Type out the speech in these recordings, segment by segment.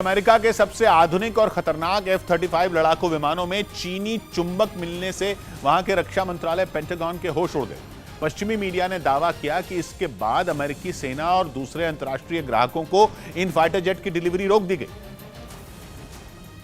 America के सबसे आधुनिक और खतरनाक F-35 लड़ाकू विमानों में चीनी चुंबक मिलने से वहां के रक्षा मंत्रालय पेंटागन के होश उड़ गए। पश्चिमी मीडिया ने दावा किया कि इसके बाद अमेरिकी सेना और दूसरे अंतर्राष्ट्रीय ग्राहकों को इन फाइटर जेट की डिलीवरी रोक दी गई।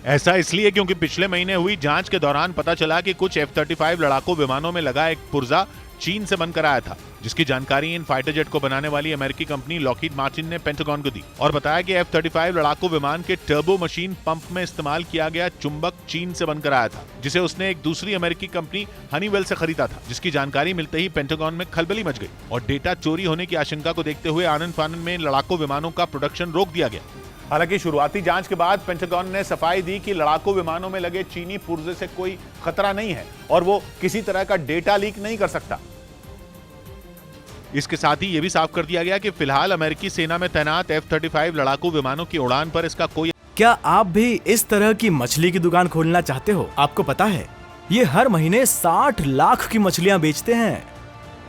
ऐसा इसलिए क्योंकि पिछले महीने हुई जांच के दौरान पता चला कि कुछ F-35 लड़ाकू विमानों में लगा एक पुर्जा चीन से बनकर आया था, जिसकी जानकारी इन फाइटर जेट को बनाने वाली अमेरिकी कंपनी लॉकहीड मार्टिन ने पेंटागन को दी और बताया कि F-35 लड़ाकू विमान के टर्बो मशीन पंप में इस्तेमाल किया गया चुंबक चीन से बनकर आया था, जिसे उसने एक दूसरी अमेरिकी कंपनी हनीवेल से खरीदा था, जिसकी जानकारी मिलते ही पेंटागन में खलबली मच गई और डेटा चोरी होने की आशंका को देखते हुए आनन फानन में लड़ाकू विमानों का प्रोडक्शन रोक दिया गया। हालांकि शुरुआती जांच के बाद पेंटागन ने सफाई दी कि लड़ाकू विमानों में लगे चीनी पुर्जे से कोई खतरा नहीं है और वो किसी तरह का डेटा लीक नहीं कर सकता। इसके साथ ही यह भी साफ कर दिया गया कि फिलहाल अमेरिकी सेना में तैनात F-35 लड़ाकू विमानों की उड़ान पर इसका कोई। क्या आप भी इस तरह की मछली की दुकान खोलना चाहते हो? आपको पता है ये हर महीने 60 लाख की मछलियां बेचते हैं।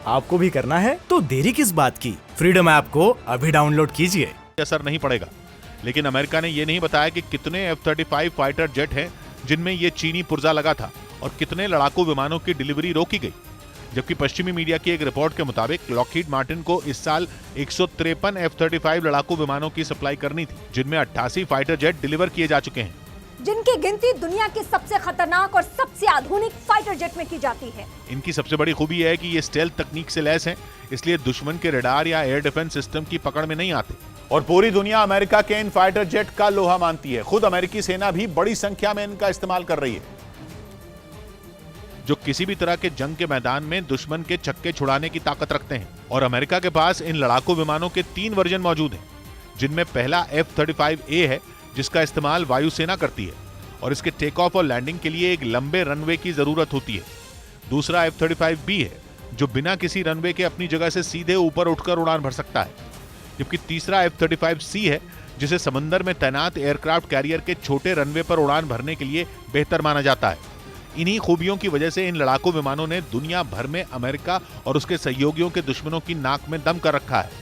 आपको भी करना है तो देरी किस बात की, फ्रीडम ऐप को अभी डाउनलोड कीजिए। असर नहीं पड़ेगा, लेकिन अमेरिका ने यह नहीं बताया कि कितने F-35 फाइटर जेट हैं जिनमें यह चीनी पुर्जा लगा था और कितने लड़ाकू विमानों की डिलीवरी रोकी गई। जबकि पश्चिमी मीडिया की एक रिपोर्ट के मुताबिक लॉकहीड मार्टिन को इस साल 153 F-35 लड़ाकू विमानों की सप्लाई करनी थी, जिनमें 88 फाइटर जेट डिलीवर किए जा चुके हैं, जिनकी गिनती दुनिया के सबसे खतरनाक और सबसे आधुनिक फाइटर जेट में की जाती है। इनकी सबसे बड़ी खूबी है कि ये स्टेल्थ तकनीक से लैस हैं, इसलिए दुश्मन के रडार या एयर डिफेंस सिस्टम की पकड़ में नहीं आते और पूरी दुनिया अमेरिका के इन फाइटर जेट का लोहा मानती है। खुद अमेरिकी सेना भी बड़ी संख्या में इनका इस्तेमाल कर रही है, जो किसी भी तरह के जंग के मैदान में दुश्मन के छक्के छुड़ाने की ताकत रखते हैं। और अमेरिका के पास इन लड़ाकू विमानों के 3 वर्जन मौजूद हैं, जिनमें पहला F-35A है, जिसका इस्तेमाल वायुसेना करती है और इसके टेक ऑफ और लैंडिंग के लिए एक लंबे रनवे की जरूरत होती है। दूसरा F-35B है, जो बिना किसी रनवे के अपनी जगह से सीधे ऊपर उठकर उड़ान भर सकता है। जबकि तीसरा F-35C है, जिसे समंदर में तैनात एयरक्राफ्ट कैरियर के छोटे रनवे पर उड़ान भरने के लिए बेहतर माना जाता है। इन्हीं खूबियों की वजह से इन लड़ाकू विमानों ने दुनिया भर में अमेरिका और उसके सहयोगियों के दुश्मनों की नाक में दम कर रखा है।